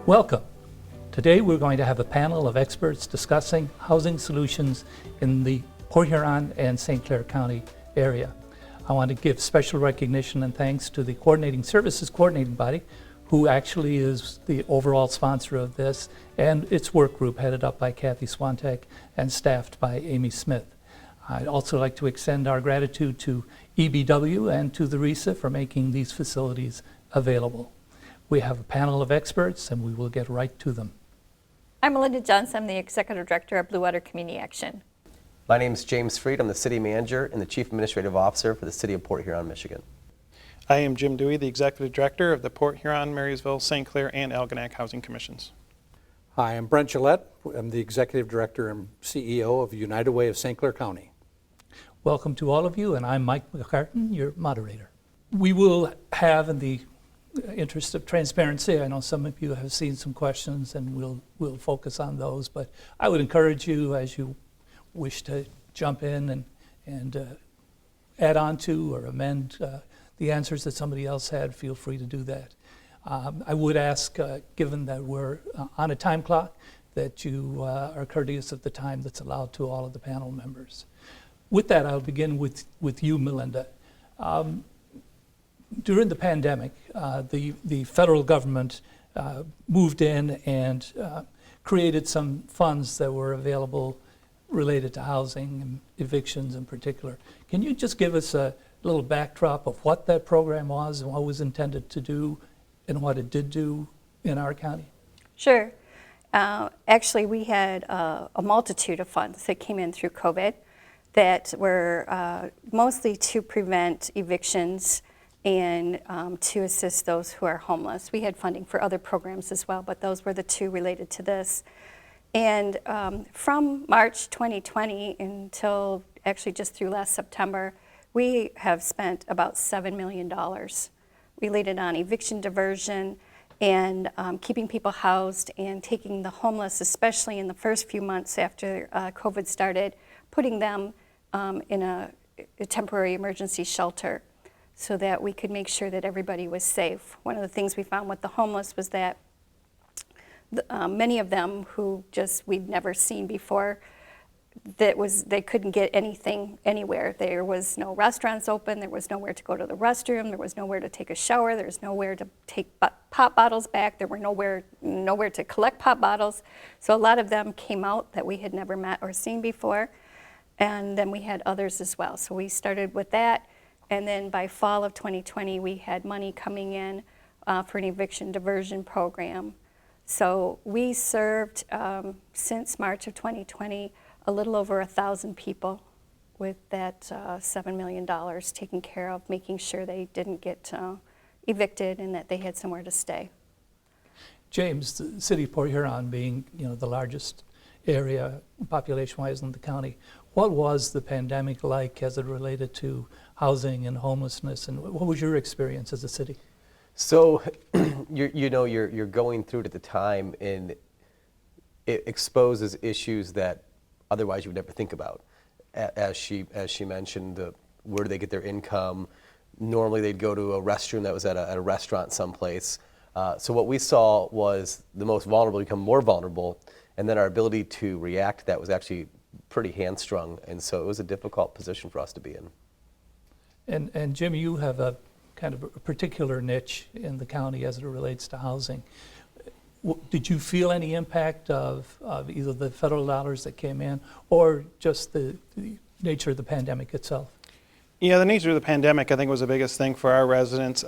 Welcome. Today we're going to have a panel of experts discussing housing solutions in the Port Huron and St. Clair County area. I want to give special recognition and thanks to the Coordinating Services Coordinating Body, who actually is the overall sponsor of this, and its work group headed up by Kathy Swantek and staffed by Amy Smith. I'd also like to extend our gratitude to EBW and to the RISA for making these facilities available. We have a panel of experts and we will get right to them. I'm Melinda Johnson. I'm the Executive Director of Blue Water Community Action. My name is James Freed. I'm the City Manager and the Chief Administrative Officer for the City of Port Huron, Michigan. I am Jim Dewey, the Executive Director of the Port Huron, Marysville, St. Clair, and Algonac Housing Commissions. Hi, I'm Brent Gillette. I'm the Executive Director and CEO of United Way of St. Clair County. Welcome to all of you, and I'm Mike McCartan, your moderator. We will have, in the interest of transparency, I know some of you have seen some questions and we'll focus on those, but I would encourage you, as you wish to jump in and add on to or amend the answers that somebody else had, feel free to do that. I would ask, given that we're on a time clock, that you are courteous of the time that's allowed to all of the panel members. With that, I'll begin with you, Melinda. During the pandemic, the federal government moved in and created some funds that were available related to housing and evictions in particular. Can you just give us a little backdrop of what that program was and what it was intended to do and what it did do in our county? Sure. Actually, we had a multitude of funds that came in through COVID that were mostly to prevent evictions and to assist those who are homeless. We had funding for other programs as well, but those were the two related to this. And from March 2020 until actually just through last September, we have spent about $7 million related on eviction diversion and keeping people housed and taking the homeless, especially in the first few months after COVID started, putting them in a temporary emergency shelter so that we could make sure that everybody was safe. One of the things we found with the homeless was that many of them who we'd never seen before, they couldn't get anything anywhere. There was no restaurants open, there was nowhere to go to the restroom, there was nowhere to take a shower, there was nowhere to take pop bottles back, there were nowhere to collect pop bottles. So a lot of them came out that we had never met or seen before. And then we had others as well. So we started with that. And then by fall of 2020, we had money coming in for an eviction diversion program. So we served, since March of 2020, a little over 1,000 people with that $7 million taken care of, making sure they didn't get evicted and that they had somewhere to stay. James, the city of Port Huron being the largest area population-wise in the county, what was the pandemic like as it related to housing and homelessness, and what was your experience as a city? So, you're going through it at the time, and it exposes issues that otherwise you would never think about. As she mentioned, where do they get their income? Normally they'd go to a restroom that was at a restaurant someplace. So what we saw was the most vulnerable become more vulnerable, and then our ability to react to that was actually pretty hamstrung, and so it was a difficult position for us to be in. And Jim, you have a kind of a particular niche in the county as it relates to housing. Did you feel any impact of either the federal dollars that came in or just the nature of the pandemic itself? Yeah, the nature of the pandemic, I think, was the biggest thing for our residents.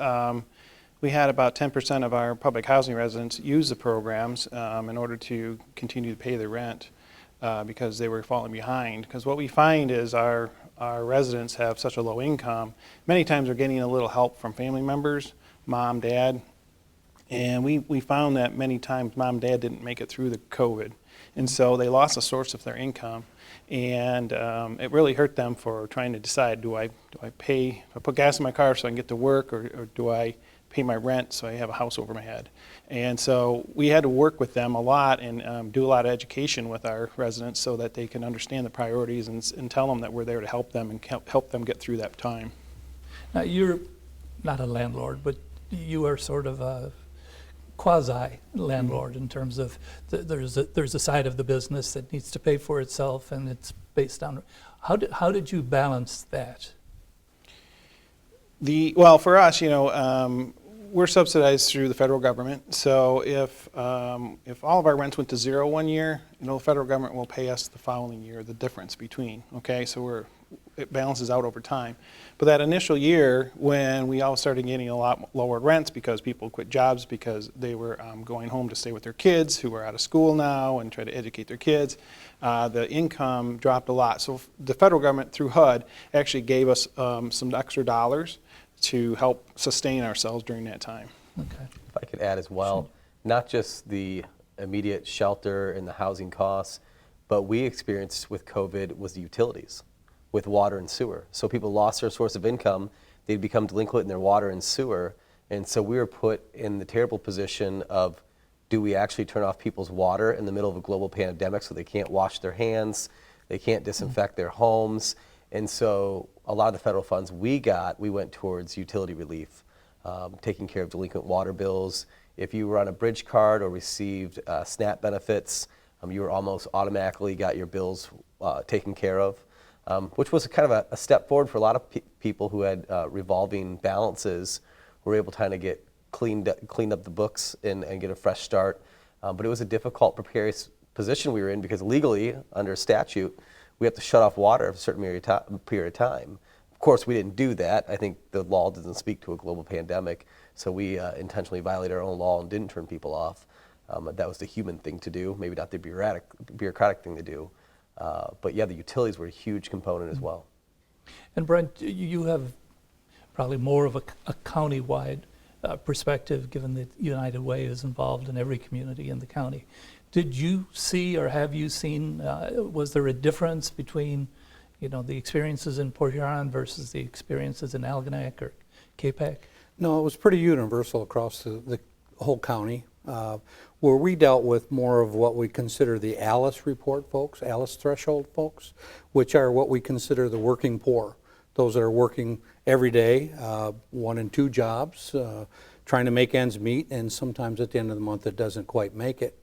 We had about 10% of our public housing residents use the programs in order to continue to pay their rent because they were falling behind. Because what we find is our residents have such a low income. Many times they're getting a little help from family members, mom, dad, and we found that many times mom and dad didn't make it through the COVID, and so they lost a source of their income, and it really hurt them for trying to decide, do I put gas in my car so I can get to work, or do I pay my rent so I have a house over my head? And so we had to work with them a lot and do a lot of education with our residents so that they can understand the priorities and tell them that we're there to help them and help them get through that time. Now, you're not a landlord, but you are sort of quasi-landlord in terms of there's a side of the business that needs to pay for itself, and it's based on, how did you balance that? Well, for us, we're subsidized through the federal government. So if all of our rents went to zero one year, the federal government will pay us the following year the difference between. Okay, so it balances out over time. But that initial year, when we all started getting a lot lower rents because people quit jobs because they were going home to stay with their kids who were out of school now and try to educate their kids, the income dropped a lot. So the federal government through HUD actually gave us some extra dollars to help sustain ourselves during that time. Okay. If I could add as well, not just the immediate shelter and the housing costs, but we experienced with COVID was the utilities, with water and sewer. So people lost their source of income, they'd become delinquent in their water and sewer, and so we were put in the terrible position of, do we actually turn off people's water in the middle of a global pandemic so they can't wash their hands, they can't disinfect their homes? And so a lot of the federal funds we went towards utility relief, taking care of delinquent water bills. If you were on a bridge card or received SNAP benefits, you were almost automatically got your bills taken care of, which was kind of a step forward for a lot of people who had revolving balances, were able to kind of get cleaned up the books and get a fresh start. But it was a difficult, precarious position we were in because legally, under statute, we have to shut off water for a certain period of time. Of course, we didn't do that. I think the law doesn't speak to a global pandemic, so we intentionally violated our own law and didn't turn people off. That was the human thing to do, maybe not the bureaucratic thing to do. But yeah, the utilities were a huge component as well. And Brent, you have probably more of a county-wide perspective, given that United Way is involved in every community in the county. Did you see, or have you seen, was there a difference between, the experiences in Port Huron versus the experiences in Algonac or Capac? No, it was pretty universal across the whole county. Where we dealt with more of what we consider the ALICE report folks, ALICE threshold folks, which are what we consider the working poor. Those that are working every day, 1 and 2 jobs, trying to make ends meet, and sometimes at the end of the month it doesn't quite make it.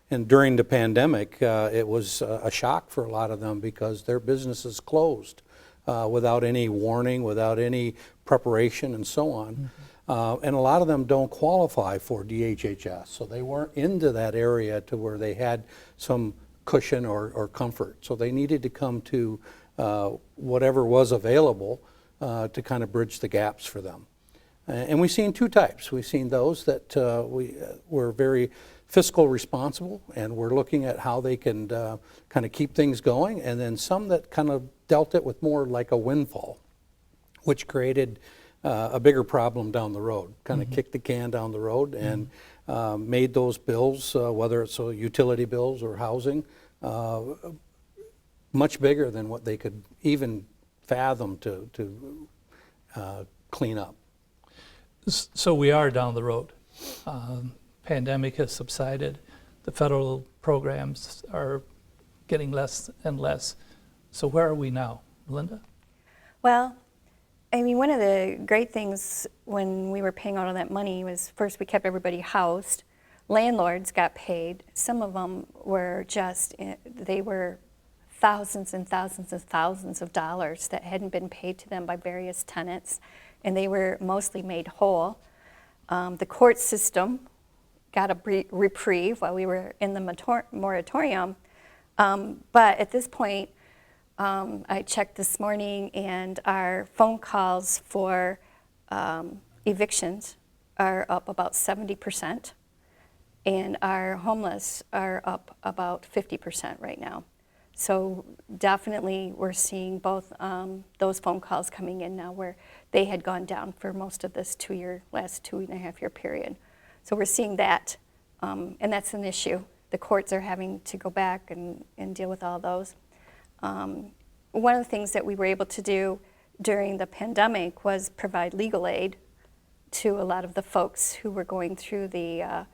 And during the pandemic, it was a shock for a lot of them because their businesses closed without any warning, without any preparation, and so on. And a lot of them don't qualify for DHHS, so they weren't into that area to where they had some cushion or comfort. So they needed to come to whatever was available to kind of bridge the gaps for them. And we've seen 2 types. We've seen those that were very fiscal responsible and we're looking at how they can kind of keep things going, and then some that kind of dealt it with more like a windfall, which created a bigger problem down the road, kind of kicked the can down the road and made those bills, whether it's utility bills or housing, much bigger than what they could even fathom to clean up. So we are down the road. Pandemic has subsided. The federal programs are getting less and less. So where are we now? Linda? Well, I mean, one of the great things when we were paying all of that money was, first, we kept everybody housed. Landlords got paid. Some of them were they were thousands and thousands and thousands of dollars that hadn't been paid to them by various tenants, and they were mostly made whole. The court system got a reprieve while we were in the moratorium, but at this point, I checked this morning, and our phone calls for evictions are up about 70%, and our homeless are up about 50% right now. So definitely we're seeing both those phone calls coming in now, where they had gone down for most of this last 2.5 year period. So we're seeing that, and that's an issue. The courts are having to go back and deal with all those. One of the things that we were able to do during the pandemic was provide legal aid to a lot of the folks who were going through the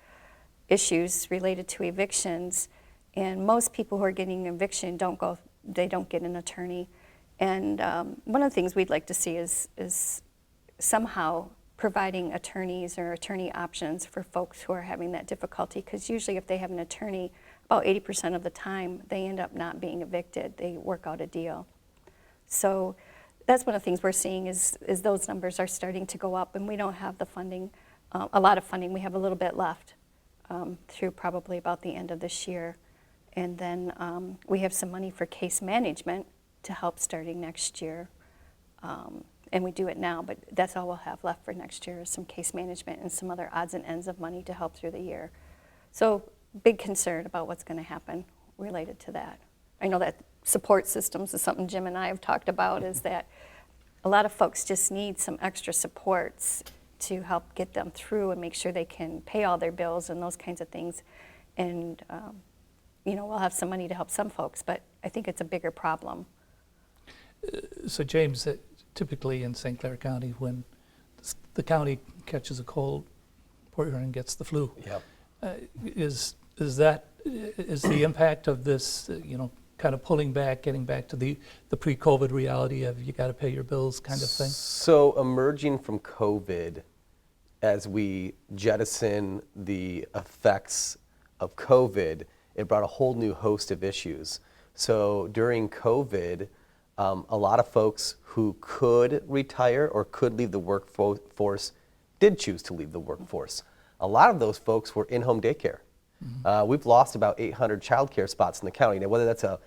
issues related to evictions. And most people who are getting an eviction don't get an attorney. And one of the things we'd like to see is somehow providing attorneys or attorney options for folks who are having that difficulty, because usually if they have an attorney, about 80% of the time, they end up not being evicted. They work out a deal. So that's one of the things we're seeing is those numbers are starting to go up, and we don't have the funding, a lot of funding. We have a little bit left through probably about the end of this year. And then we have some money for case management to help starting next year. And we do it now, but that's all we'll have left for next year is some case management and some other odds and ends of money to help through the year. So big concern about what's going to happen related to that. I know that support systems is something Jim and I have talked about, is that a lot of folks just need some extra supports to help get them through and make sure they can pay all their bills and those kinds of things. And, we'll have some money to help some folks, but I think it's a bigger problem. So James, typically in St. Clair County, when the county catches a cold, Port Huron gets the flu. Yep. Is the impact of this, kind of pulling back, getting back to the pre-COVID reality of you got to pay your bills kind of thing? So emerging from COVID, as we jettison the effects of COVID, it brought a whole new host of issues. So during COVID, a lot of folks who could retire or could leave the workforce did choose to leave the workforce. A lot of those folks were in-home daycare. We've lost about 800 childcare spots in the county. Now, whether that's a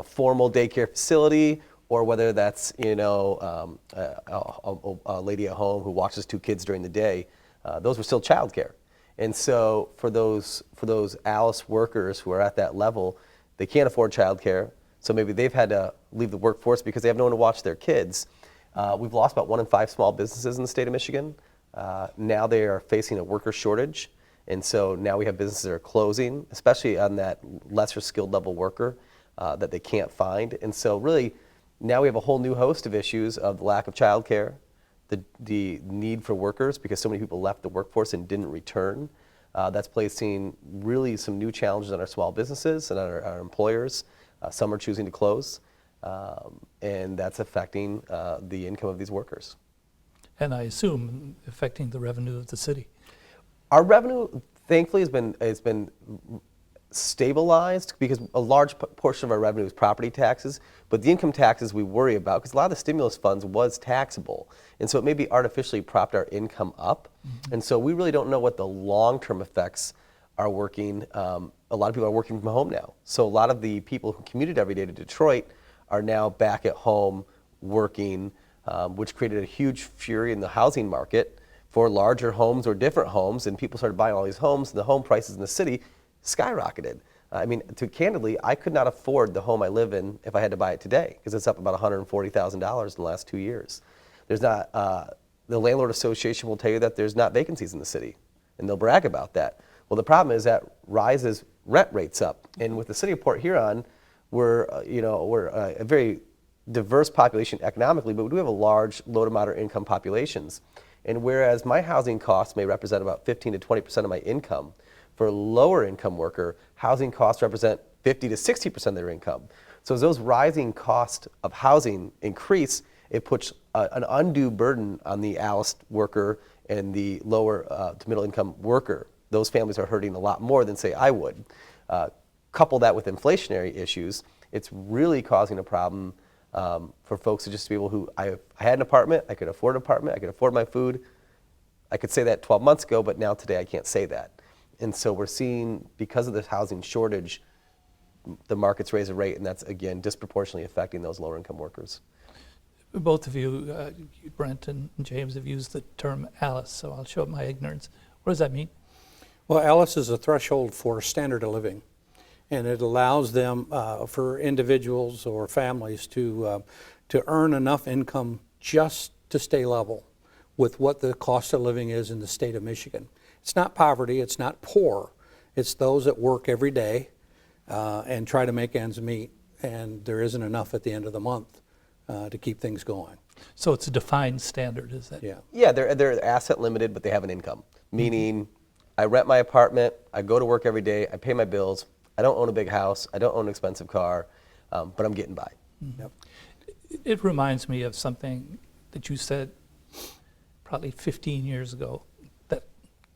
formal daycare facility or whether that's a lady at home who watches 2 kids during the day, those were still childcare. And so for those ALICE workers who are at that level, they can't afford childcare. So maybe they've had to leave the workforce because they have no one to watch their kids. We've lost about 1 in 5 small businesses in the state of Michigan. Now they are facing a worker shortage. And so now we have businesses that are closing, especially on that lesser skilled level worker that they can't find. And so really now we have a whole new host of issues of the lack of childcare, the need for workers because so many people left the workforce and didn't return. That's placing really some new challenges on our small businesses and on our employers. Some are choosing to close, and that's affecting the income of these workers. And I assume affecting the revenue of the city. Our revenue, thankfully, has been stabilized because a large portion of our revenue is property taxes, but the income taxes we worry about because a lot of the stimulus funds was taxable, and so it maybe artificially propped our income up, and so we really don't know what the long-term effects are working. A lot of people are working from home now, so a lot of the people who commuted every day to Detroit are now back at home working, which created a huge fury in the housing market for larger homes or different homes, and people started buying all these homes, and the home prices in the city skyrocketed. I mean, candidly, I could not afford the home I live in if I had to buy it today, because it's up about $140,000 in the last 2 years. There's not, the landlord association will tell you that there's not vacancies in the city, and they'll brag about that. Well, the problem is that rises rent rates up, and with the city of Port Huron, we're a very diverse population economically, but we do have a large low to moderate income populations. And whereas my housing costs may represent about 15 to 20% of my income, for a lower income worker, housing costs represent 50 to 60% of their income. So as those rising costs of housing increase, it puts an undue burden on the ALICE worker and the lower to middle income worker. Those families are hurting a lot more than, say, I would. Couple that with inflationary issues, it's really causing a problem for folks who just people who, I had an apartment, I could afford an apartment, I could afford my food. I could say that 12 months ago, but now today I can't say that. And so we're seeing, because of this housing shortage, the markets raise a rate, and that's, again, disproportionately affecting those lower income workers. Both of you, Brent and James, have used the term ALICE, so I'll show my ignorance. What does that mean? Well, ALICE is a threshold for standard of living, and it allows them, for individuals or families to earn enough income just to stay level with what the cost of living is in the state of Michigan. It's not poverty, it's not poor, it's those that work every day and try to make ends meet, and there isn't enough at the end of the month to keep things going. So it's a defined standard, is that? Yeah. Yeah, they're asset limited, but they have an income. Meaning, I rent my apartment, I go to work every day, I pay my bills, I don't own a big house, I don't own an expensive car, but I'm getting by. Yep. It reminds me of something that you said probably 15 years ago. That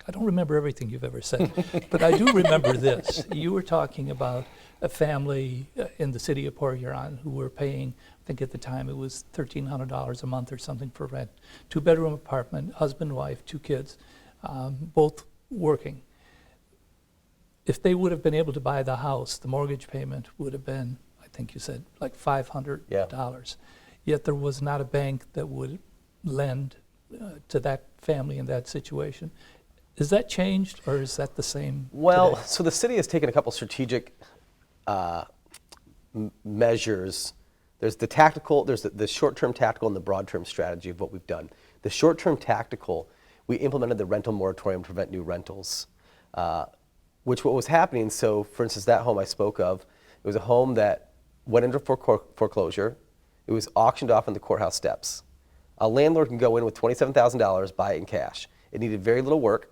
I don't remember everything you've ever said, but I do remember this. You were talking about a family in the city of Port Huron who were paying, I think at the time it was $1,300 a month or something for rent. 2-bedroom apartment, husband, wife, 2 kids, both working. If they would have been able to buy the house, the mortgage payment would have been, I think you said, like $500. Yeah. Yet there was not a bank that would lend to that family in that situation. Is that changed, or is that the same Well, today? so the city has taken a couple strategic measures. There's the tactical, there's the short-term tactical and the broad-term strategy of what we've done. The short-term tactical, we implemented the rental moratorium to prevent new rentals, which what was happening, so for instance, that home I spoke of, it was a home that went into foreclosure. It was auctioned off on the courthouse steps. A landlord can go in with $27,000, buy it in cash. It needed very little work,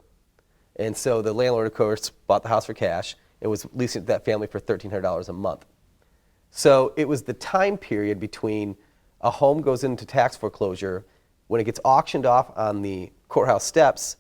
and so the landlord, of course, bought the house for cash and was leasing it to that family for $1,300 a month. So it was the time period between a home goes into tax foreclosure, when it gets auctioned off on the courthouse steps,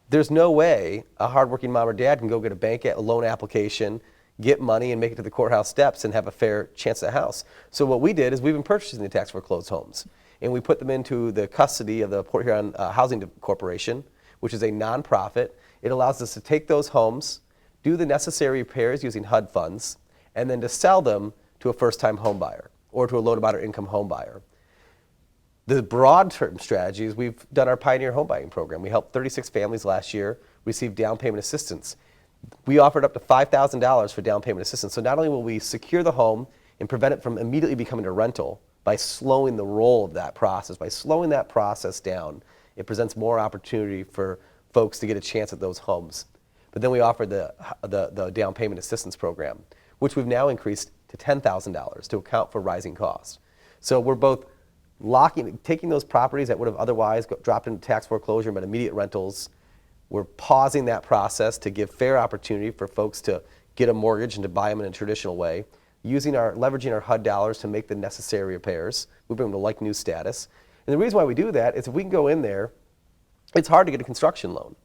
there's no way a hardworking mom or dad can go get a loan application, get money, and make it to the courthouse steps and have a fair chance at a house. So what we did is we've been purchasing the tax foreclosed homes, and we put them into the custody of the Port Huron Housing Corporation, which is a nonprofit. It allows us to take those homes, do the necessary repairs using HUD funds, and then to sell them to a first-time home buyer or to a low to moderate income home buyer. The broad-term strategies, we've done our Pioneer Home Buying Program. We helped 36 families last year receive down payment assistance. We offered up to $5,000 for down payment assistance. So not only will we secure the home and prevent it from immediately becoming a rental by slowing the roll of that process, by slowing that process down, it presents more opportunity for folks to get a chance at those homes. But then we offered the down payment assistance program, which we've now increased to $10,000 to account for rising costs. So we're both taking those properties that would have otherwise dropped into tax foreclosure but immediate rentals. We're pausing that process to give fair opportunity for folks to get a mortgage and to buy them in a traditional way, leveraging our HUD dollars to make the necessary repairs. We bring them to like-new status. And the reason why we do that is if we can go in there, it's hard to get a construction loan.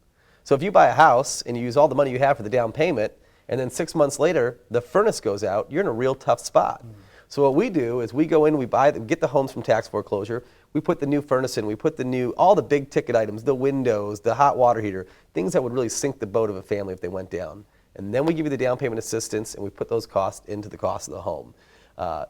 So if you buy a house and you use all the money you have for the down payment, and then 6 months later, the furnace goes out, you're in a real tough spot. So what we do is we go in, we get the homes from tax foreclosure, we put the new furnace in, we put all the big ticket items, the windows, the hot water heater, things that would really sink the boat of a family if they went down. And then we give you the down payment assistance, and we put those costs into the cost of the home. A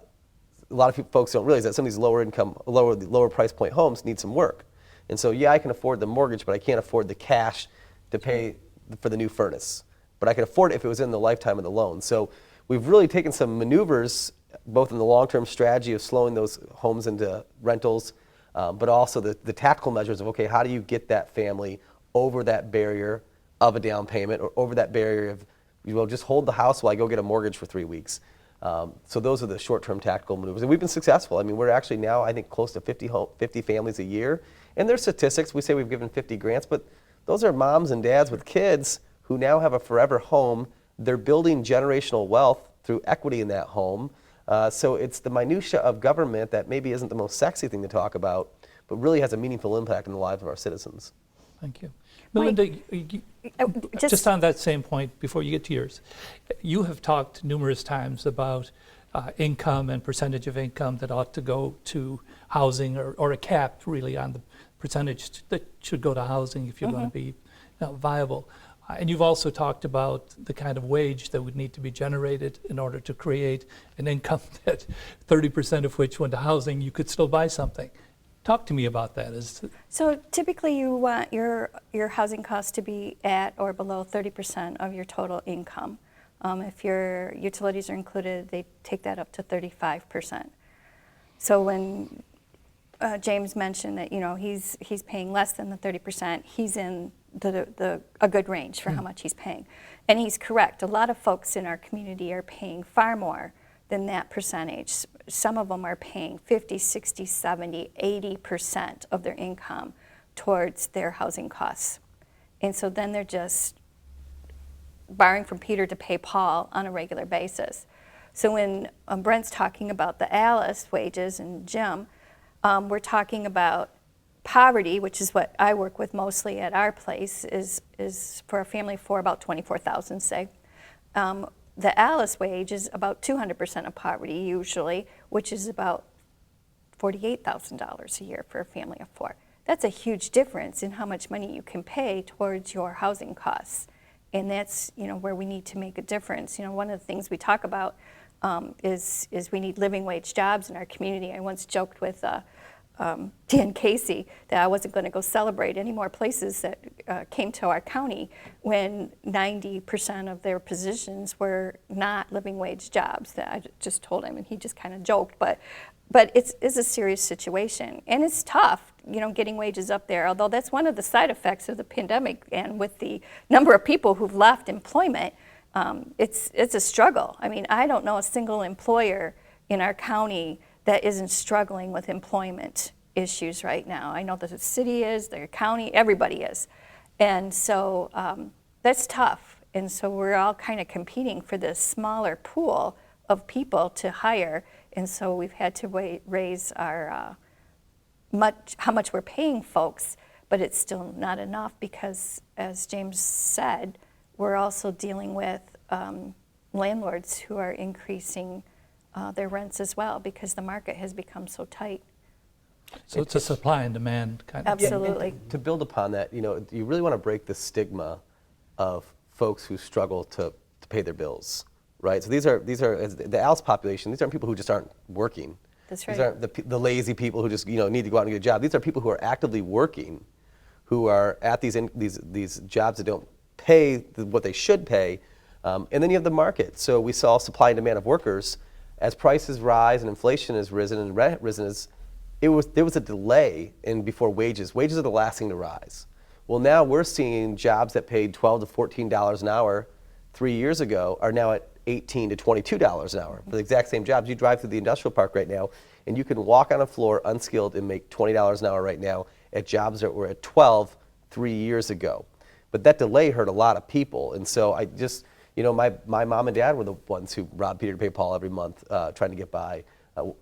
lot of folks don't realize that some of these lower price point homes need some work. And so, yeah, I can afford the mortgage, but I can't afford the cash to pay for the new furnace. But I could afford it if it was in the lifetime of the loan. So we've really taken some maneuvers, both in the long-term strategy of slowing those homes into rentals, but also the tactical measures of, okay, how do you get that family over that barrier of a down payment or over that barrier of, well, just hold the house while I go get a mortgage for 3 weeks. So those are the short-term tactical maneuvers. And we've been successful. I mean, we're actually now, I think, close to 50 families a year. And there's statistics. We say we've given 50 grants, but those are moms and dads with kids who now have a forever home. They're building generational wealth through equity in that home. So it's the minutia of government that maybe isn't the most sexy thing to talk about, but really has a meaningful impact in the lives of our citizens. Thank you. Melinda, Just just on that same point, before you get to yours, you have talked numerous times about income and percentage of income that ought to go to housing, or a cap really on the percentage that should go to housing if you're going to be viable. And you've also talked about the kind of wage that would need to be generated in order to create an income that 30% of which went to housing, you could still buy something. Talk to me about that. So typically you want your housing costs to be at or below 30% of your total income. If your utilities are included, they take that up to 35%. So when James mentioned that he's paying less than the 30%, he's in a good range for how much he's paying. And he's correct. A lot of folks in our community are paying far more than that percentage. Some of them are paying 50, 60, 70, 80% of their income towards their housing costs. And so then they're just borrowing from Peter to pay Paul on a regular basis. So when Brent's talking about the Alice wages and Jim, we're talking about poverty, which is what I work with mostly at our place, is for a family for about 24,000, say. The Alice wage is about 200% of poverty usually, which is about $48,000 a year for a family of 4. That's a huge difference in how much money you can pay towards your housing costs. And that's, where we need to make a difference. One of the things we talk about is we need living wage jobs in our community. I once joked with Dan Casey that I wasn't going to go celebrate any more places that came to our county when 90% of their positions were not living wage jobs. That I just told him, and he just kind of joked, but it's a serious situation, and it's tough, getting wages up there, although that's one of the side effects of the pandemic, and with the number of people who've left employment, it's a struggle. I mean, I don't know a single employer in our county that isn't struggling with employment issues right now. I know that the city is, the county, everybody is. And so that's tough. And so we're all kind of competing for this smaller pool of people to hire. And so we've had to raise our how much we're paying folks, but it's still not enough because, as James said, we're also dealing with landlords who are increasing their rents as well because the market has become so tight. So it's a supply and demand kind of. Absolutely. And to build upon that, you really want to break the stigma of folks who struggle to pay their bills, right? So these are the Alice population. These aren't people who just aren't working. That's right. These aren't the lazy people who just need to go out and get a job. These are people who are actively working, who are at these jobs that don't pay what they should pay, and then you have the market. So we saw supply and demand of workers as prices rise and inflation has risen and rent risen. There was a delay before wages. Wages are the last thing to rise. Well, now we're seeing jobs that paid $12 to $14 an hour 3 years ago are now at $18 to $22 an hour for the exact same jobs. You drive through the industrial park right now, and you can walk on a floor unskilled and make $20 an hour right now at jobs that were at 12 3 years ago. But that delay hurt a lot of people, and so I just, my mom and dad were the ones who robbed Peter to pay Paul every month, trying to get by.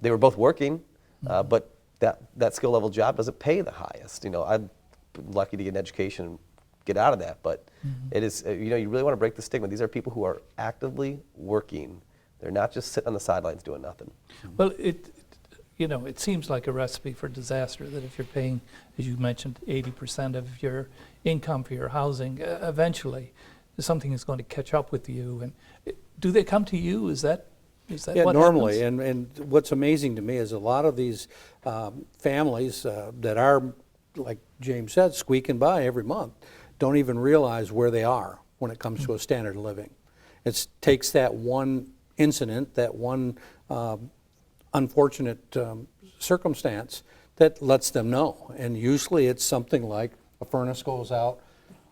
They were both working, but that skill level job doesn't pay the highest. I'm lucky to get an education and get out of that, but it is, you really want to break the stigma. These are people who are actively working. They're not just sitting on the sidelines doing nothing. Well, it seems like a recipe for disaster that if you're paying, as you mentioned, 80% of your income for your housing, eventually something is going to catch up with you. And do they come to you? Is that what normally, happens? and what's amazing to me is a lot of these families that are, like James said, squeaking by every month, don't even realize where they are when it comes to a standard of living. It takes that one incident, that one unfortunate circumstance that lets them know. And usually it's something like a furnace goes out,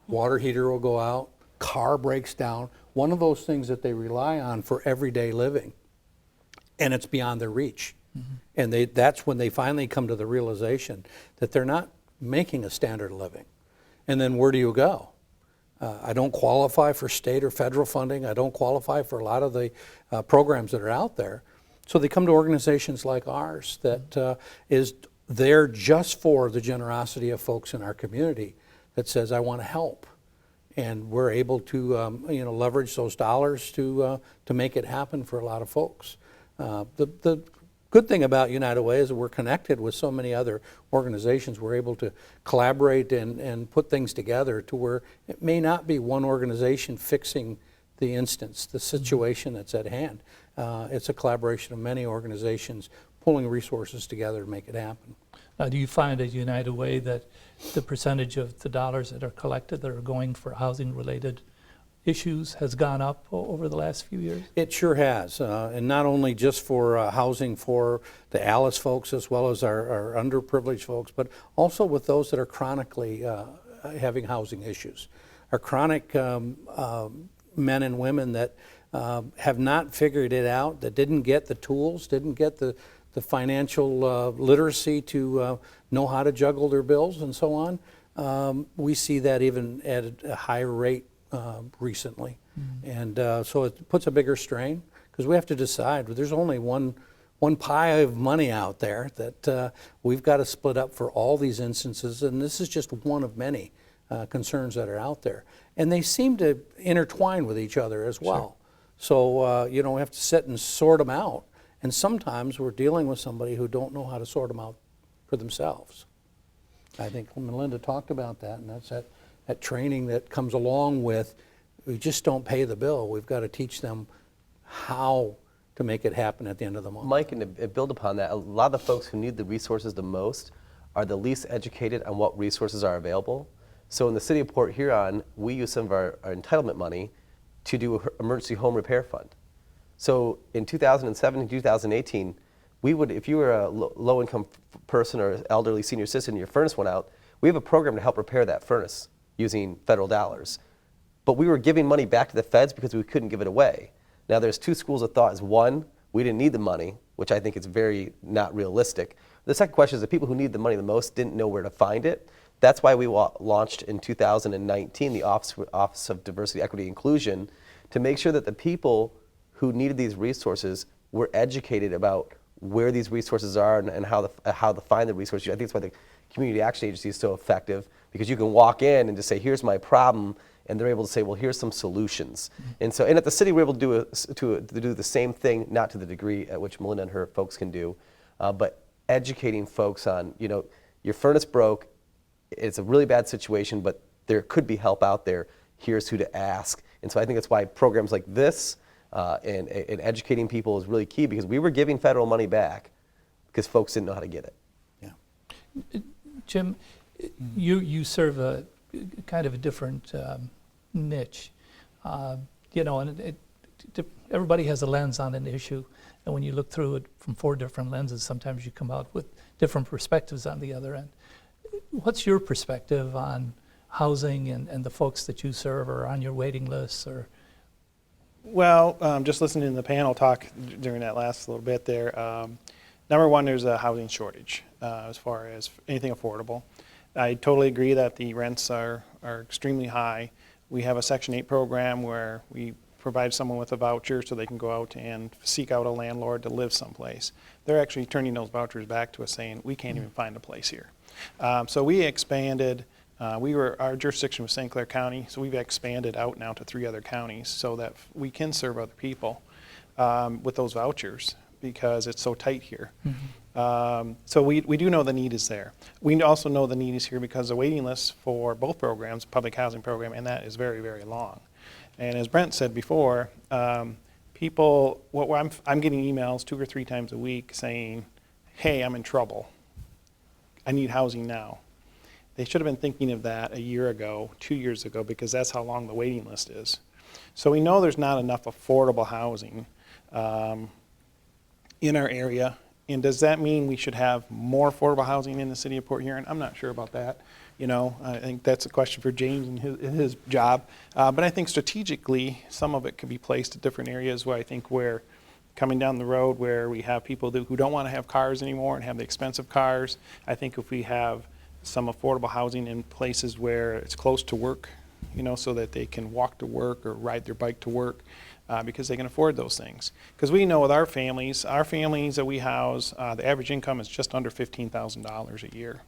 water heater will go out, car breaks down, one of those things that they rely on for everyday living. And it's beyond their reach. And that's when they finally come to the realization that they're not making a standard of living. And then where do you go? I don't qualify for state or federal funding. I don't qualify for a lot of the programs that are out there. So they come to organizations like ours that is there just for the generosity of folks in our community that says, I want to help. And we're able to leverage those dollars to make it happen for a lot of folks. The good thing about United Way is that we're connected with so many other organizations. We're able to collaborate and put things together to where it may not be one organization fixing the instance, the situation that's at hand. It's a collaboration of many organizations pulling resources together to make it happen. Now, do you find at United Way that the percentage of the dollars that are collected that are going for housing-related issues has gone up over the last few years? It sure has, and not only just for housing for the Alice folks as well as our underprivileged folks, but also with those that are chronically having housing issues. Our chronic men and women that have not figured it out, that didn't get the tools, didn't get the financial literacy to know how to juggle their bills and so on. We see that even at a higher rate recently. And so it puts a bigger strain because we have to decide. There's only one one pie of money out there that we've got to split up for all these instances, and this is just one of many concerns that are out there. And they seem to intertwine with each other as well. So, we have to sit and sort them out. And sometimes we're dealing with somebody who don't know how to sort them out for themselves. I think Melinda talked about that, and that's that training that comes along with, we just don't pay the bill. We've got to teach them how to make it happen at the end of the month. Mike, and to build upon that, a lot of the folks who need the resources the most are the least educated on what resources are available. So in the city of Port Huron, we use some of our entitlement money to do an emergency home repair fund. So in 2007 and 2018, we would, if you were a low-income person or elderly senior citizen and your furnace went out, we have a program to help repair that furnace using federal dollars. But we were giving money back to the feds because we couldn't give it away. Now there's two schools of thought. One, we didn't need the money, which I think is very not realistic. The second question is the people who need the money the most didn't know where to find it. That's why we launched in 2019 the Office of Diversity, Equity, Inclusion to make sure that the people who needed these resources were educated about where these resources are and how to find the resources. I think that's why the Community Action Agency is so effective, because you can walk in and just say, here's my problem, and they're able to say, well, here's some solutions. And at the city, we're able to do the same thing, not to the degree at which Melinda and her folks can do, but educating folks on, your furnace broke, it's a really bad situation, but there could be help out there. Here's who to ask. And so I think that's why programs like this and educating people is really key, because we were giving federal money back because folks didn't know how to get it. Yeah. Jim, you serve a kind of a different niche, and everybody has a lens on an issue, and when you look through it from 4 different lenses, sometimes you come out with different perspectives on the other end. What's your perspective on housing and the folks that you serve or on your waiting lists? Or Well, just listening to the panel talk during that last little bit there, number one, there's a housing shortage as far as anything affordable. I totally agree that the rents are extremely high. We have a Section 8 program where we provide someone with a voucher so they can go out and seek out a landlord to live someplace. They're actually turning those vouchers back to us saying, we can't even find a place here. So we expanded. Our jurisdiction was St. Clair County, so we've expanded out now to 3 other counties so that we can serve other people with those vouchers, because it's so tight here. So we do know the need is there. We also know the need is here because the waiting list for both programs, public housing program, and that is very, very long. And as Brent said before, people, I'm getting emails 2 or 3 times a week saying, hey, I'm in trouble. I need housing now. They should have been thinking of that a year ago, 2 years ago, because that's how long the waiting list is. So we know there's not enough affordable housing in our area. And does that mean we should have more affordable housing in the city of Port Huron? I'm not sure about that. I think that's a question for James and his job. But I think strategically, some of it could be placed at different areas where I think we're coming down the road where we have people who don't want to have cars anymore and have the expensive cars. I think if we have some affordable housing in places where it's close to work, so that they can walk to work or ride their bike to work, because they can afford those things. Because we know with our families that we house, the average income is just under $15,000 a year.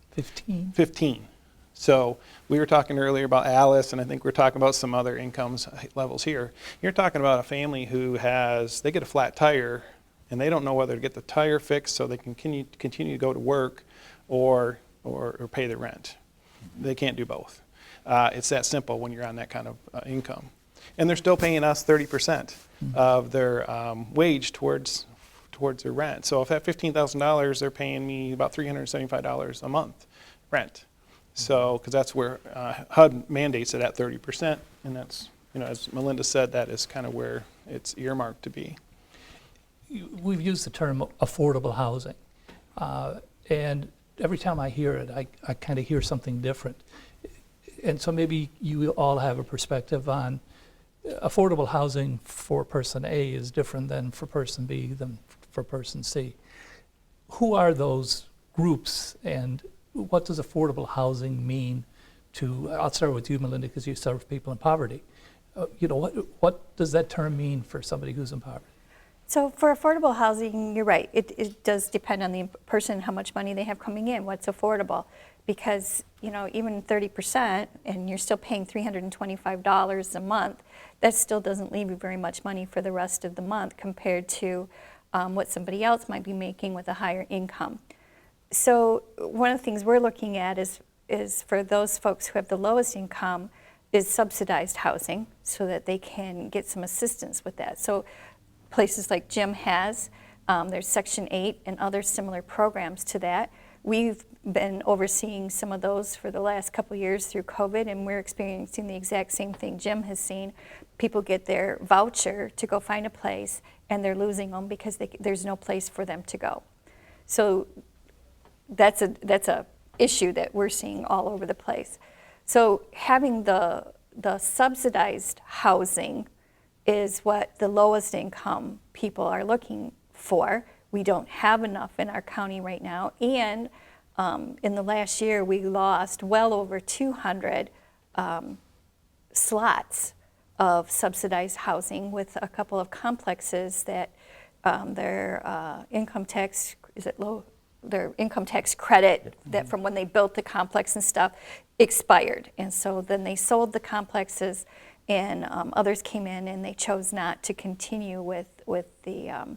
15. So we were talking earlier about Alice, and I think we're talking about some other incomes levels here. You're talking about a family who they get a flat tire, and they don't know whether to get the tire fixed so they can continue to go to work or pay the rent. They can't do both. It's that simple when you're on that kind of income. And they're still paying us 30% of their wage towards their rent. So if at $15,000, they're paying me about $375 a month rent. So, because that's where HUD mandates it at 30%, and that's, as Melinda said, that is kind of where it's earmarked to be. we've used the term affordable housing, and every time I hear it, I kind of hear something different. And so maybe you all have a perspective on affordable housing for person A is different than for person B than for person C. Who are those groups, and what does affordable housing mean to, I'll start with you, Melinda, because you serve people in poverty. What does that term mean for somebody who's in poverty? So for affordable housing, you're right. It does depend on the person, how much money they have coming in, what's affordable. Because, even 30%, and you're still paying $325 a month, that still doesn't leave you very much money for the rest of the month compared to what somebody else might be making with a higher income. So one of the things we're looking at is for those folks who have the lowest income is subsidized housing so that they can get some assistance with that. So places like Jim has, there's Section 8 and other similar programs to that. We've been overseeing some of those for the last couple of years through COVID, and we're experiencing the exact same thing Jim has seen. People get their voucher to go find a place, and they're losing them because there's no place for them to go. So that's a issue that we're seeing all over the place. So having the subsidized housing is what the lowest income people are looking for. We don't have enough in our county right now, and in the last year we lost well over 200 slots of subsidized housing with a couple of complexes that their income tax, their income tax credit that from when they built the complex and stuff expired. And so then they sold the complexes, and others came in and they chose not to continue with the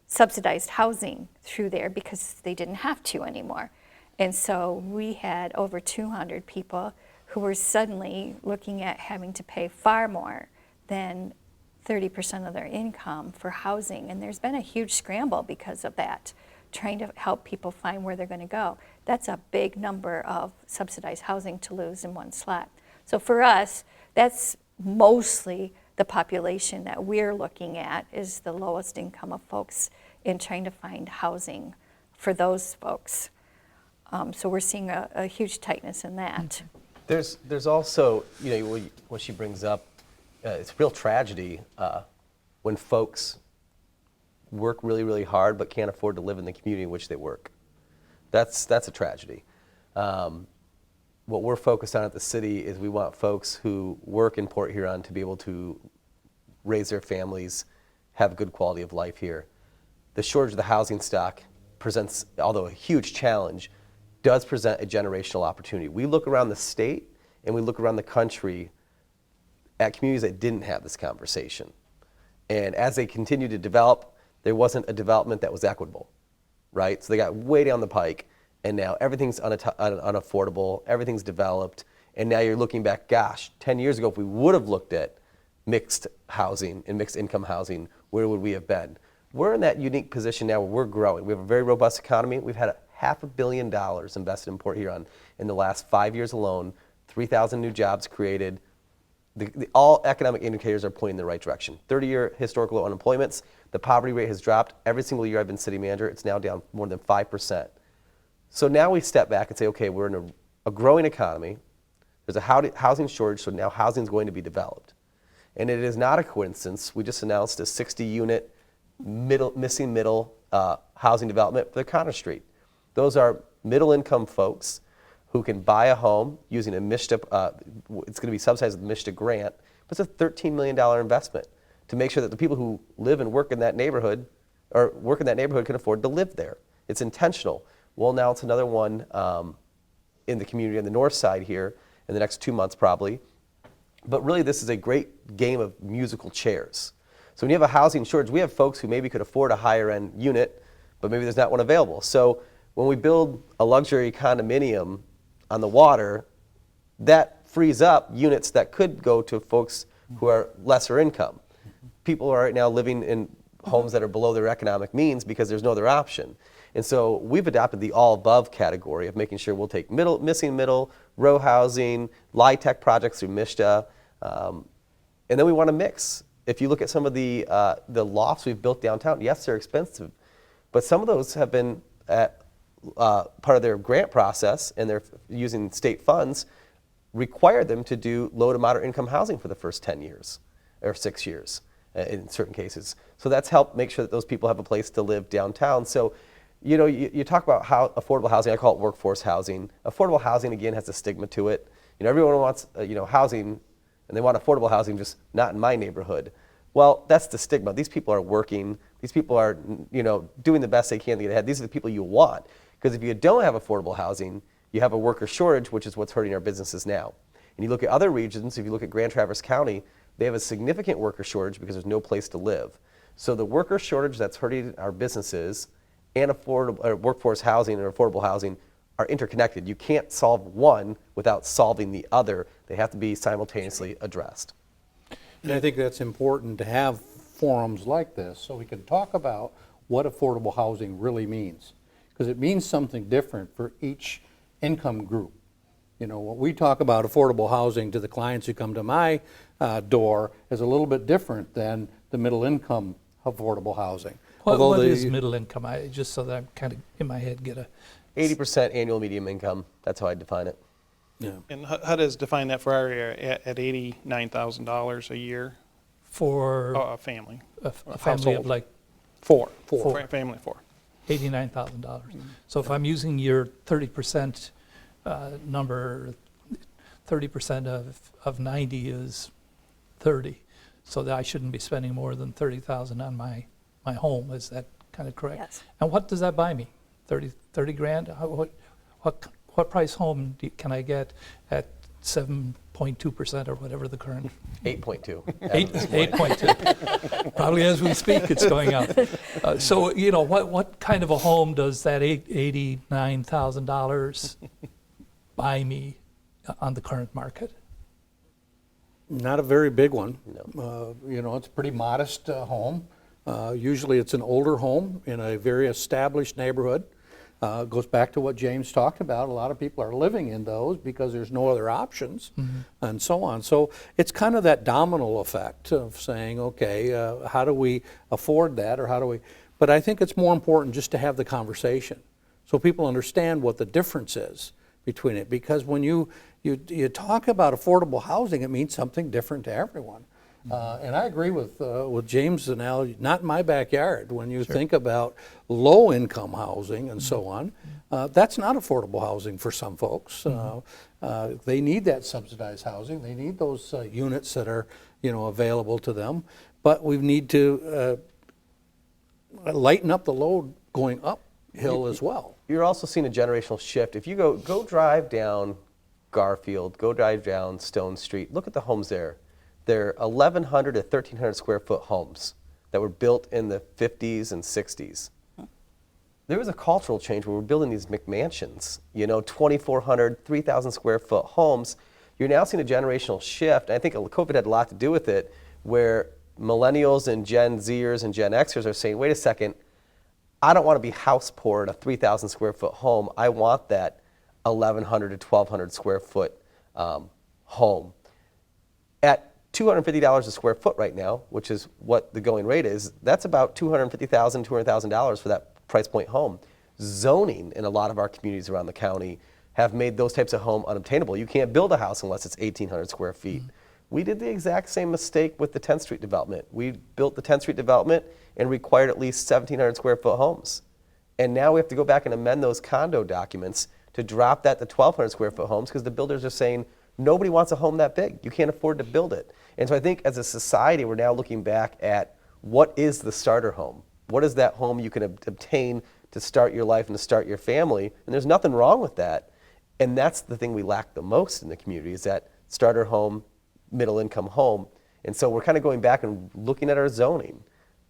subsidized housing through there because they didn't have to anymore. And so we had over 200 people who were suddenly looking at having to pay far more than 30% of their income for housing. And there's been a huge scramble because of that, trying to help people find where they're going to go. That's a big number of subsidized housing to lose in one slot. So for us, that's mostly the population that we're looking at is the lowest income of folks in trying to find housing for those folks. So we're seeing a huge tightness in that. There's also, what she brings up, it's a real tragedy when folks work really, really hard but can't afford to live in the community in which they work. That's a tragedy. What we're focused on at the city is we want folks who work in Port Huron to be able to raise their families, have a good quality of life here. The shortage of the housing stock presents, although a huge challenge, does present a generational opportunity. We look around the state and we look around the country at communities that didn't have this conversation. And as they continue to develop, there wasn't a development that was equitable, right? So they got way down the pike, and now everything's unaffordable, everything's developed, and now you're looking back, gosh, 10 years ago, if we would have looked at mixed housing and mixed income housing, where would we have been? We're in that unique position now where we're growing. We have a very robust economy. We've had $500 million invested in Port Huron in the last 5 years alone, 3,000 new jobs created. All economic indicators are pointing in the right direction. 30-year historical low unemployments. The poverty rate has dropped. Every single year I've been city manager, it's now down more than 5%. So now we step back and say, okay, we're in a growing economy. There's a housing shortage, so now housing is going to be developed. And it is not a coincidence. We just announced a 60-unit missing middle housing development for the Connor Street. Those are middle-income folks who can buy a home using a MSHDA, it's going to be subsidized with a MSHDA grant, but it's a $13 million investment to make sure that the people who live and work in that neighborhood can afford to live there. It's intentional. We'll announce another one in the community on the north side here in the next 2 months probably. But really this is a great game of musical chairs. So when you have a housing shortage, we have folks who maybe could afford a higher end unit, but maybe there's not one available. So when we build a luxury condominium on the water, that frees up units that could go to folks who are lesser income. People are right now living in homes that are below their economic means because there's no other option. And so we've adopted the all above category of making sure we'll take missing middle, row housing, LIHTC projects through MSHDA, and then we want to mix. If you look at some of the lofts we've built downtown, yes, they're expensive, but some of those have been at part of their grant process, and they're using state funds, require them to do low to moderate income housing for the first 10 years or 6 years in certain cases. So that's helped make sure that those people have a place to live downtown. So, you talk about how affordable housing, I call it workforce housing. Affordable housing, again, has a stigma to it. Everyone wants, housing, and they want affordable housing, just not in my neighborhood. Well, that's the stigma. These people are working. These people are, doing the best they can to get ahead. These are the people you want. Because if you don't have affordable housing, you have a worker shortage, which is what's hurting our businesses now. And you look at other regions, if you look at Grand Traverse County, they have a significant worker shortage because there's no place to live. So the worker shortage that's hurting our businesses and affordable workforce housing and affordable housing are interconnected. You can't solve one without solving the other. They have to be simultaneously addressed. And I think that's important to have forums like this so we can talk about what affordable housing really means. Because it means something different for each income group. What we talk about affordable housing to the clients who come to my door is a little bit different than the middle income affordable housing. What is middle income? Just so that I'm kind of in my head get a 80% annual median income. That's how I define it. Yeah. And HUD has defined that for our area at $89,000 a year. for A family. a family household. of like Four. Family of four. $89,000. So if I'm using your 30% number, 30% of 90 is 30. So that I shouldn't be spending more than 30,000 on my home. Is that kind of correct? Yes. And what does that buy me? 30 grand? What price home can I get at 7.2% or whatever the current? 8.2. 8.2. Probably as we speak, it's going up. So, what kind of a home does that $89,000 buy me on the current market? Not a very big one. No. It's a pretty modest home. Usually it's an older home in a very established neighborhood. Goes back to what James talked about. A lot of people are living in those because there's no other options, and so on. So it's kind of that domino effect of saying, okay, how do we afford that, or how do we? But I think it's more important just to have the conversation so people understand what the difference is between it. Because when you talk about affordable housing, it means something different to everyone. And I agree with James' analogy, not in my backyard. When you think about low-income housing and so on, that's not affordable housing for some folks. They need that subsidized housing. They need those units that are, available to them. But we need to lighten up the load going uphill as well. You're also seeing a generational shift. If you go drive down Garfield, go drive down Stone Street, look at the homes there. They're 1,100 to 1,300 square foot homes that were built in the 50s and 60s. There was a cultural change where we're building these McMansions, 2,400, 3,000 square foot homes. You're now seeing a generational shift. And I think COVID had a lot to do with it, where millennials and Gen Zers and Gen Xers are saying, wait a second, I don't want to be house poor in a 3,000 square foot home. I want that 1,100 to 1,200 square foot home. At $250 a square foot right now, which is what the going rate is, that's about $250,000, $200,000 for that price point home. Zoning in a lot of our communities around the county have made those types of home unobtainable. You can't build a house unless it's 1,800 square feet. We did the exact same mistake with the 10th Street development. We built the 10th Street development and required at least 1,700 square foot homes. And now we have to go back and amend those condo documents to drop that to 1,200 square foot homes because the builders are saying, nobody wants a home that big. You can't afford to build it. And so I think as a society, we're now looking back at what is the starter home? What is that home you can obtain to start your life and to start your family? And there's nothing wrong with that. And that's the thing we lack the most in the community, is that starter home, middle income home. And so we're kind of going back and looking at our zoning.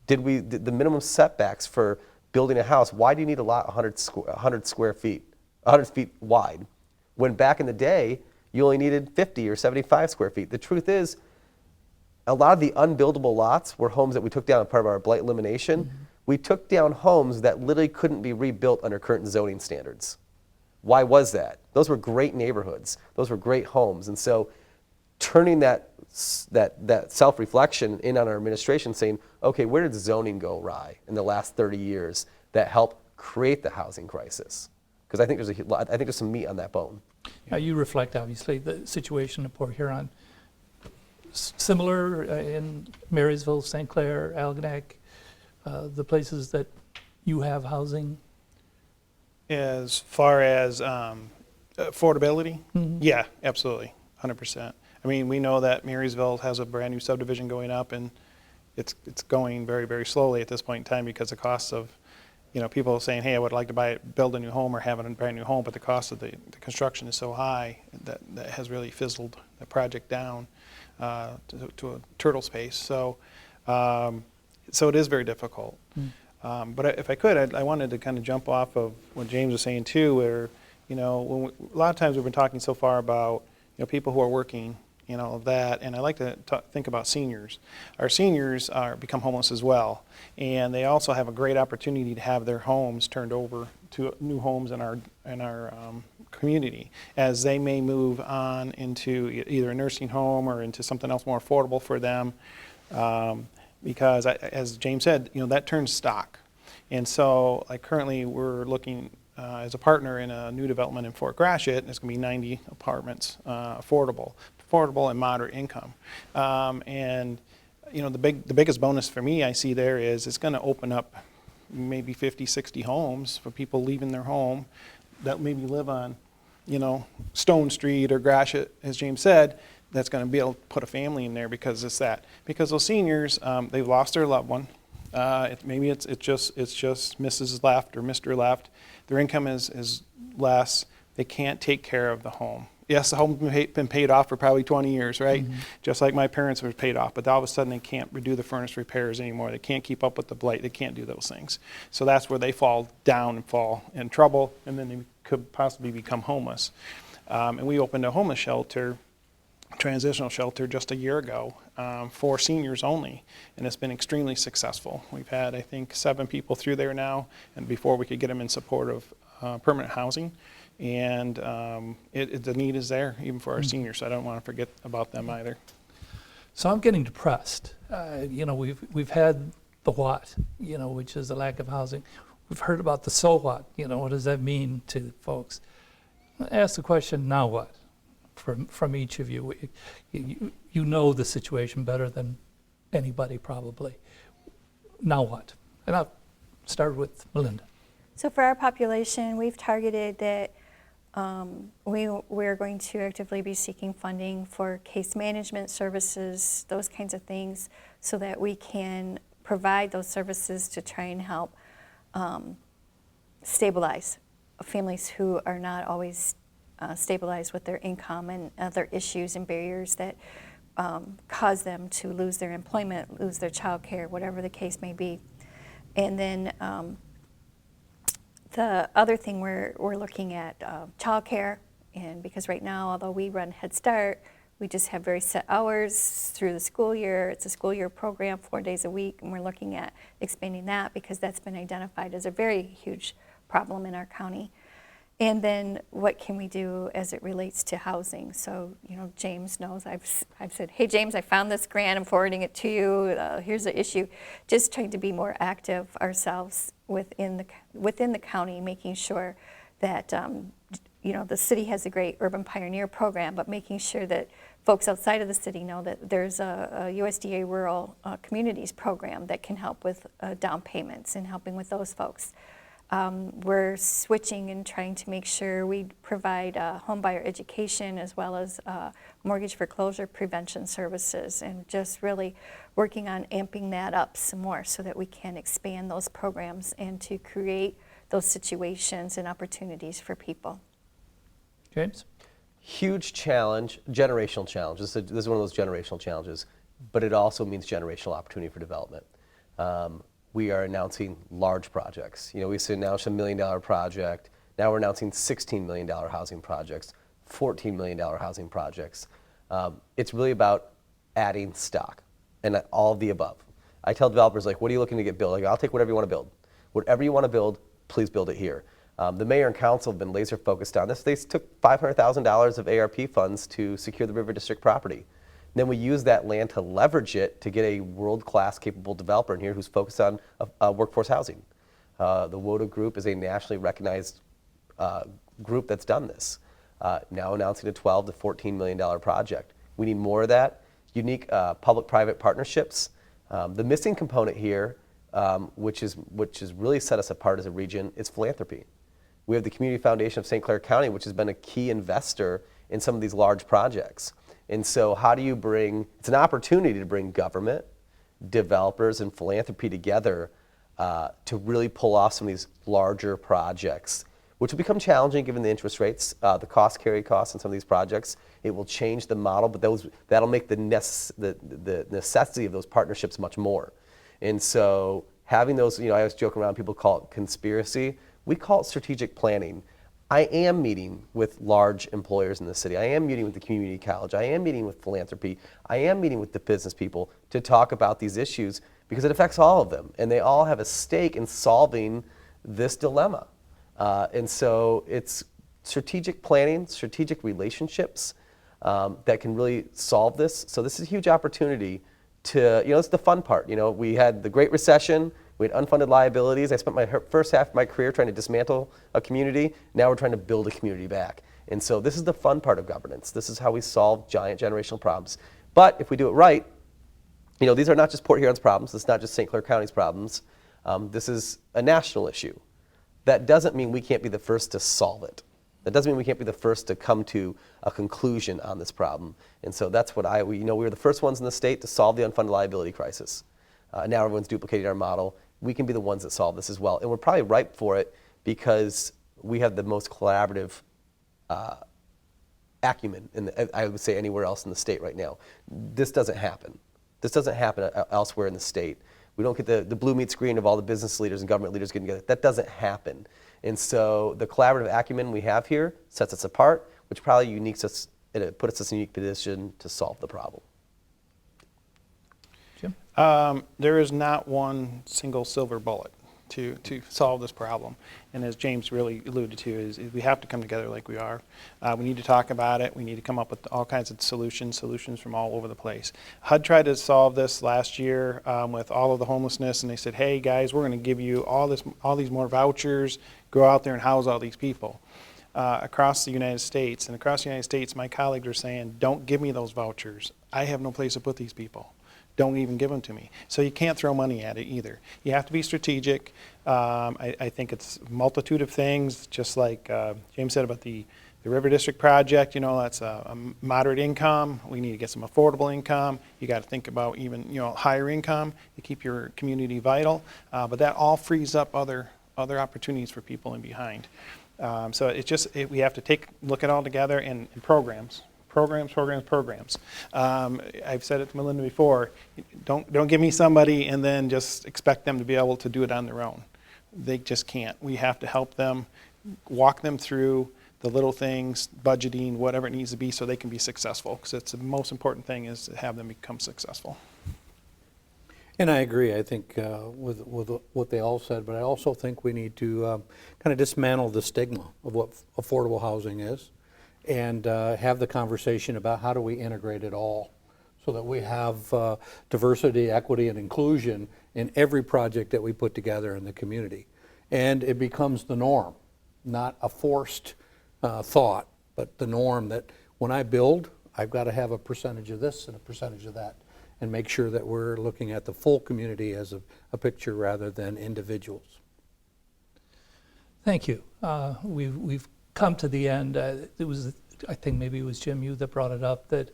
Did the minimum setbacks for building a house, why do you need a lot 100 square feet, 100 feet wide? When back in the day, you only needed 50 or 75 square feet. The truth is, a lot of the unbuildable lots were homes that we took down as part of our blight elimination. We took down homes that literally couldn't be rebuilt under current zoning standards. Why was that? Those were great neighborhoods. Those were great homes. And so turning that self-reflection in on our administration, saying, okay, where did zoning go awry in the last 30 years that helped create the housing crisis? Because I think there's some meat on that bone. Now, you reflect, obviously, the situation in Port Huron. Similar in Marysville, St. Clair, Algonac, the places that you have housing? As far as affordability, yeah, absolutely, 100%. I mean, we know that Marysville has a brand new subdivision going up, and it's going very, very slowly at this point in time because the cost of, people saying, hey, I would like to build a new home or have a brand new home, but the cost of the construction is so high that has really fizzled the project down to a turtle space. So it is very difficult. But if I could, I wanted to kind of jump off of what James was saying too, where, a lot of times we've been talking so far about, people who are working, that, and I like to think about seniors. Our seniors become homeless as well, and they also have a great opportunity to have their homes turned over to new homes in our community, as they may move on into either a nursing home or into something else more affordable for them, because as James said, that turns stock. And so, like, currently we're looking as a partner in a new development in Fort Gratiot. It's going to be 90 apartments, affordable and moderate income. And the biggest bonus for me I see there is it's going to open up maybe 50, 60 homes for people leaving their home that maybe live on, Stone Street or Gratiot, as James said. That's going to be able to put a family in there because those seniors, they've lost their loved one. Maybe it's just Mrs. left or Mr. left. Their income is less. They can't take care of the home. Yes, the home's been paid off for probably 20 years, right? Mm-hmm. Just like my parents were paid off, but all of a sudden they can't do the furnace repairs anymore. They can't keep up with the blight. They can't do those things. So that's where they fall down and fall in trouble, and then they could possibly become homeless. And we opened a homeless shelter, transitional shelter, just a year ago for seniors only, and it's been extremely successful. We've had, I think, 7 people through there now, and before we could get them in support of permanent housing. And the need is there, even for our seniors, so I don't want to forget about them either. So I'm getting depressed. We've had the what, which is the lack of housing. We've heard about the so what, what does that mean to folks? Ask the question, now what? From each of you. You know the situation better than anybody probably. Now what? And I'll start with Melinda. So for our population, we've targeted that we're going to actively be seeking funding for case management services, those kinds of things, so that we can provide those services to try and help stabilize families who are not always stabilized with their income and other issues and barriers that cause them to lose their employment, lose their child care, whatever the case may be. And then the other thing we're looking at child care, and because right now, although we run Head Start, we just have very set hours through the school year. It's a school year program, 4 days a week, and we're looking at expanding that because that's been identified as a very huge problem in our county. And then what can we do as it relates to housing? So, James knows, I've said, hey, James, I found this grant, I'm forwarding it to you, here's the issue. Just trying to be more active ourselves within the county, making sure that, the city has a great Urban Pioneer program, but making sure that folks outside of the city know that there's a USDA Rural Communities program that can help with down payments and helping with those folks. We're switching and trying to make sure we provide homebuyer education as well as mortgage foreclosure prevention services, and just really working on amping that up some more so that we can expand those programs and to create those situations and opportunities for people. James? Huge challenge, generational challenge. This is one of those generational challenges, but it also means generational opportunity for development. We are announcing large projects. We announced $1 million project. Now we're announcing $16 million housing projects, $14 million housing projects. It's really about adding stock and all of the above. I tell developers, what are you looking to get built? I'll take whatever you want to build. Whatever you want to build, please build it here. The mayor and council have been laser focused on this. They took $500,000 of ARP funds to secure the River District property. Then we use that land to leverage it to get a world-class capable developer in here who's focused on workforce housing. The Workgroup is a nationally recognized group that's done this. Now announcing a $12 to $14 million project. We need more of that. Unique public-private partnerships. The missing component here, which has really set us apart as a region, is philanthropy. We have the Community Foundation of St. Clair County, which has been a key investor in some of these large projects. And so how do you it's an opportunity to bring government, developers and philanthropy together to really pull off some of these larger projects, which will become challenging given the interest rates, the carry costs on some of these projects. It will change the model, but that'll make the necessity of those partnerships much more. And so having those, I always joke around, people call it conspiracy. We call it strategic planning. I am meeting with large employers in the city. I am meeting with the community college. I am meeting with philanthropy. I am meeting with the business people to talk about these issues because it affects all of them. And they all have a stake in solving this dilemma. And so it's strategic planning, strategic relationships that can really solve this. So this is a huge opportunity to, it's the fun part. We had the Great Recession. We had unfunded liabilities. I spent my first half of my career trying to dismantle a community. Now we're trying to build a community back. And so this is the fun part of governance. This is how we solve giant generational problems. But if we do it right, these are not just Port Huron's problems. This is not just St. Clair County's problems. This is a national issue. That doesn't mean we can't be the first to solve it. That doesn't mean we can't be the first to come to a conclusion on this problem. And so that's what we were the first ones in the state to solve the unfunded liability crisis. Now everyone's duplicating our model. We can be the ones that solve this as well. And we're probably ripe for it because we have the most collaborative acumen, I would say, anywhere else in the state right now. This doesn't happen. This doesn't happen elsewhere in the state. We don't get the blue meat screen of all the business leaders and government leaders getting together. That doesn't happen. And so the collaborative acumen we have here sets us apart, which probably it puts us in a unique position to solve the problem. Jim? There is not one single silver bullet to solve this problem. And as James really alluded to, is we have to come together like we are. We need to talk about it. We need to come up with all kinds of solutions from all over the place. HUD tried to solve this last year with all of the homelessness, and they said, hey guys, we're going to give you all these more vouchers, go out there and house all these people. Across the United States, my colleagues are saying, don't give me those vouchers. I have no place to put these people. Don't even give them to me. So you can't throw money at it either. You have to be strategic. I think it's a multitude of things, just like James said about the River District project. That's a moderate income. We need to get some affordable income. You got to think about even higher income to keep your community vital. But that all frees up other opportunities for people in behind. So we have to look at it all together in programs. Programs. I've said it to Melinda before. Don't give me somebody and then just expect them to be able to do it on their own. They just can't. We have to help them, walk them through the little things, budgeting, whatever it needs to be, so they can be successful. Because it's the most important thing is to have them become successful. And I agree. I think with what they all said, but I also think we need to kind of dismantle the stigma of what affordable housing is. And have the conversation about how do we integrate it all so that we have diversity, equity, and inclusion in every project that we put together in the community. And it becomes the norm, not a forced thought, but the norm that when I build, I've got to have a percentage of this and a percentage of that, and make sure that we're looking at the full community as a picture rather than individuals. Thank you. We've come to the end. I think maybe it was Jim, you that brought it up that,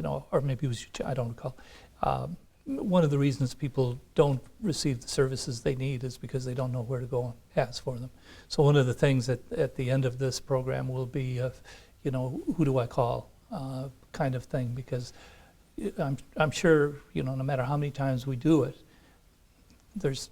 or maybe it was you, I don't recall. One of the reasons people don't receive the services they need is because they don't know where to go and ask for them. So one of the things at the end of this program will be, who do I call kind of thing, because I'm sure, no matter how many times we do it, there's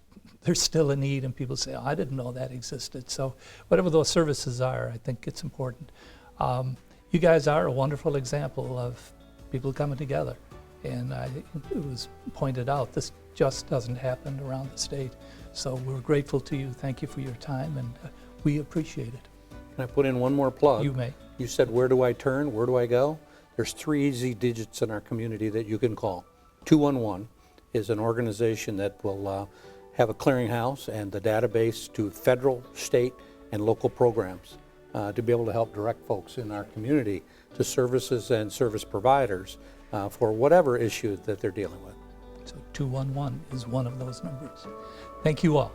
still a need, and people say, oh, I didn't know that existed. So whatever those services are, I think it's important. You guys are a wonderful example of people coming together. And it was pointed out, this just doesn't happen around the state. So we're grateful to you. Thank you for your time, and we appreciate it. Can I put in one more plug? You may. You said, where do I turn? Where do I go? There's 3 easy digits in our community that you can call. 211 is an organization that will have a clearinghouse and the database to federal, state, and local programs to be able to help direct folks in our community to services and service providers for whatever issue that they're dealing with. So 211 is one of those numbers. Thank you all.